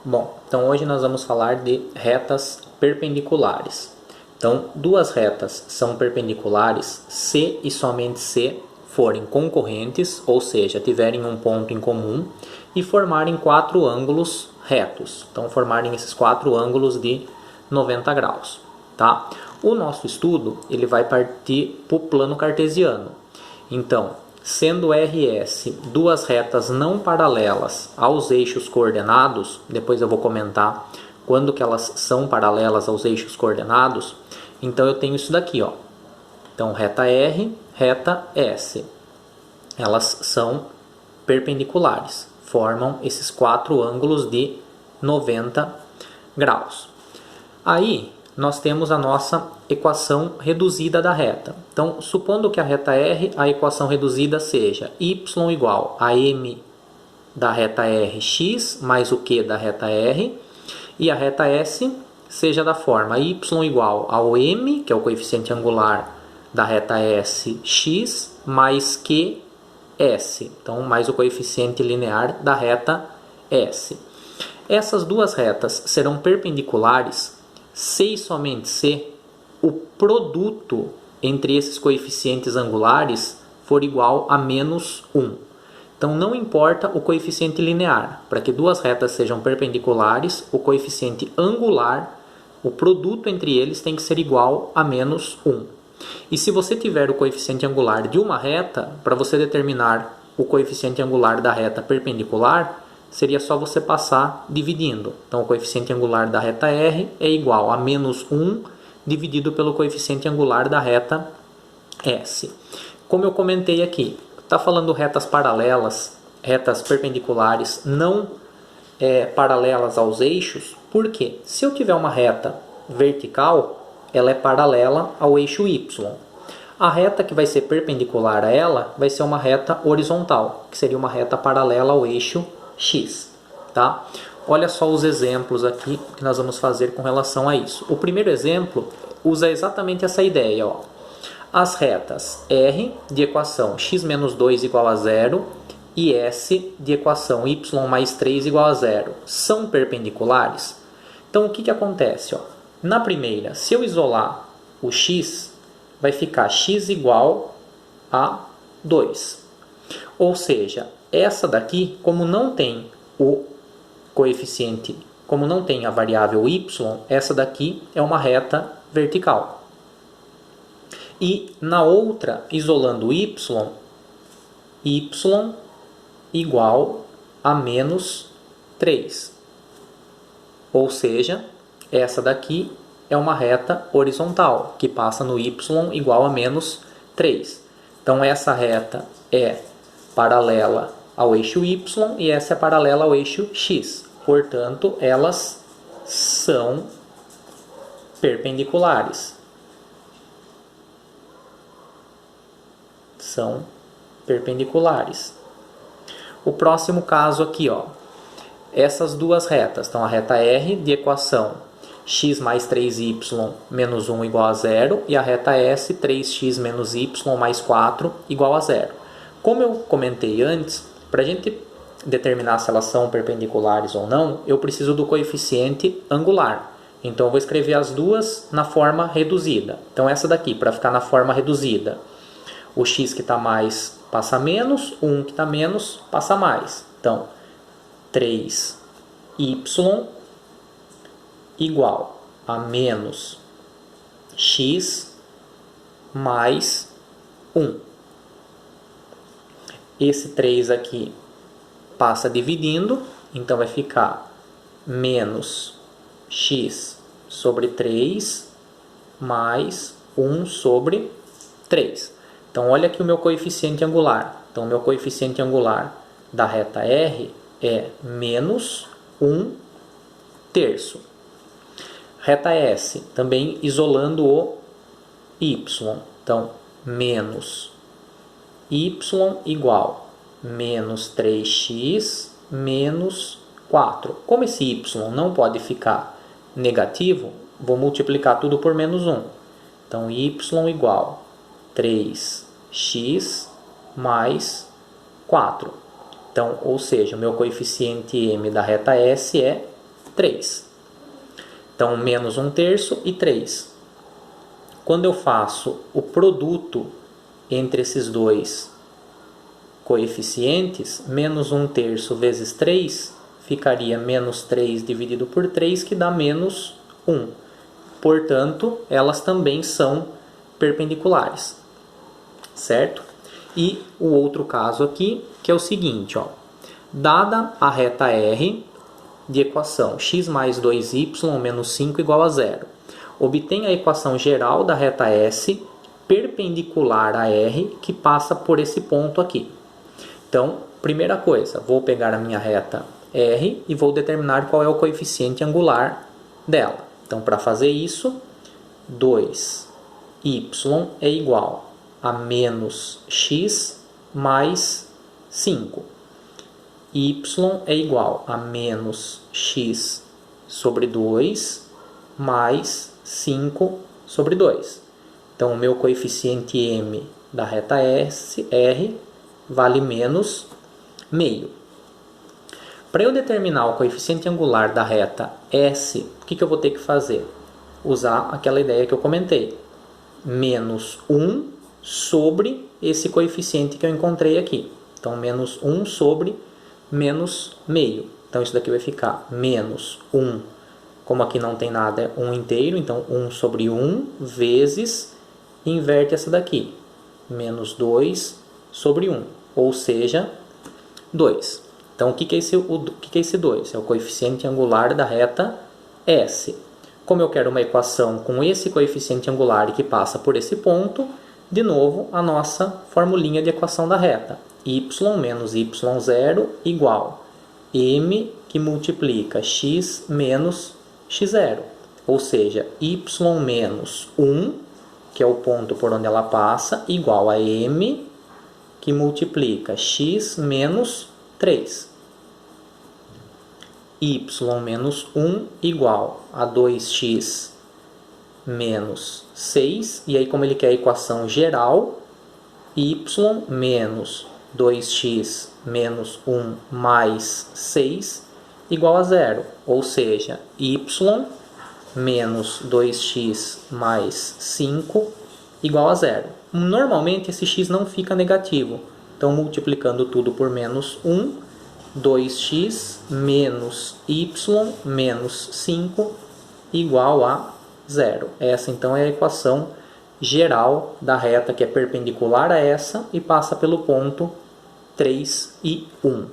Bom, então hoje nós vamos falar de retas perpendiculares. Então, duas retas são perpendiculares se e somente se forem concorrentes, ou seja, tiverem um ponto em comum e formarem quatro ângulos retos. Então, formarem esses quatro ângulos de 90 graus. Tá? O nosso estudo ele vai partir para o plano cartesiano. Então, sendo RS duas retas não paralelas aos eixos coordenados, depois eu vou comentar quando que elas são paralelas aos eixos coordenados, então eu tenho isso daqui, ó. Então, reta R, reta S. Elas são perpendiculares, formam esses quatro ângulos de 90 graus. Aí, nós temos a nossa equação reduzida da reta. Então, supondo que a reta R, a equação reduzida seja y igual a m da reta R x mais o q da reta R, e a reta S seja da forma y igual ao m, que é o coeficiente angular da reta S, x, mais q, s. Então, mais o coeficiente linear da reta S. Essas duas retas serão perpendiculares se e somente se o produto entre esses coeficientes angulares for igual a menos 1. Então, não importa o coeficiente linear. Para que duas retas sejam perpendiculares, o coeficiente angular, o produto entre eles, tem que ser igual a menos 1. E se você tiver o coeficiente angular de uma reta, para você determinar o coeficiente angular da reta perpendicular, seria só você passar dividindo. Então, o coeficiente angular da reta R é igual a menos 1 dividido pelo coeficiente angular da reta S. Como eu comentei aqui, está falando retas paralelas, retas perpendiculares não paralelas aos eixos. Por quê? Se eu tiver uma reta vertical, ela é paralela ao eixo Y. A reta que vai ser perpendicular a ela vai ser uma reta horizontal, que seria uma reta paralela ao eixo X, tá? Olha só os exemplos aqui que nós vamos fazer com relação a isso. O primeiro exemplo usa exatamente essa ideia, ó. As retas R de equação x menos 2 igual a 0 e S de equação y mais 3 igual a 0 são perpendiculares. Então, o que acontece, ó? Na primeira, se eu isolar o x, vai ficar x igual a 2. Ou seja, essa daqui, como não tem o coeficiente, como não tem a variável y, essa daqui é uma reta vertical. E na outra, isolando y igual a menos 3. Ou seja, essa daqui é uma reta horizontal, que passa no y igual a menos 3. Então, essa reta é paralela ao eixo y e essa é paralela ao eixo x. Portanto, elas são perpendiculares. São perpendiculares. O próximo caso aqui, ó. Essas duas retas, então a reta R de equação x mais 3y menos 1 igual a 0 e a reta S 3x menos y mais 4 igual a 0. Como eu comentei antes, para a gente determinar se elas são perpendiculares ou não, eu preciso do coeficiente angular. Então eu vou escrever as duas na forma reduzida. Então essa daqui, para ficar na forma reduzida, o x que está mais passa menos, o 1 que está menos passa mais. Então, 3y igual a menos x mais 1. Esse 3 aqui passa dividindo, então vai ficar menos x sobre 3 mais 1 sobre 3. Então, olha aqui o meu coeficiente angular. Então, o meu coeficiente angular da reta R é menos 1 terço. Reta S, também isolando o y. Então, menos y igual a menos 3x menos 4. Como esse y não pode ficar negativo, vou multiplicar tudo por menos 1. Então, y igual a 3x mais 4. Então, ou seja, o meu coeficiente m da reta S é 3. Então, menos 1/3 e 3. Quando eu faço o produto entre esses dois coeficientes, menos 1/3 vezes 3, ficaria menos 3 dividido por 3, que dá menos 1. Portanto, elas também são perpendiculares, certo? E o outro caso aqui, que é o seguinte, ó. Dada a reta R de equação x mais 2y menos 5 igual a 0, obtém a equação geral da reta S perpendicular a R, que passa por esse ponto aqui. Então, primeira coisa, vou pegar a minha reta R e vou determinar qual é o coeficiente angular dela. Então, para fazer isso, 2y é igual a menos x mais 5. Y é igual a menos x sobre 2 mais 5 sobre 2. Então, o meu coeficiente m da reta R vale menos meio. Para eu determinar o coeficiente angular da reta S, o que eu vou ter que fazer? Usar aquela ideia que eu comentei. Menos 1 sobre esse coeficiente que eu encontrei aqui. Então, menos 1 sobre menos meio. Então, isso daqui vai ficar menos 1. Como aqui não tem nada, é 1 inteiro. Então, 1 sobre 1 vezes, inverte essa daqui. Menos 2 sobre 1. Ou seja, 2. Então, o que é esse 2? É o coeficiente angular da reta S. Como eu quero uma equação com esse coeficiente angular que passa por esse ponto, de novo, a nossa formulinha de equação da reta. Y menos y0 igual m que multiplica x menos x0. Ou seja, y menos 1, que é o ponto por onde ela passa, igual a m que multiplica x menos 3. Y menos 1 igual a 2x menos 6. E aí, como ele quer a equação geral, y menos 2x menos 1 mais 6 igual a 0. Ou seja, y menos 2x mais 5 igual a 0. Normalmente, esse x não fica negativo. Então, multiplicando tudo por menos 1, 2x menos y menos 5 igual a 0. Essa, então, é a equação geral da reta que é perpendicular a essa e passa pelo ponto 3 e 1.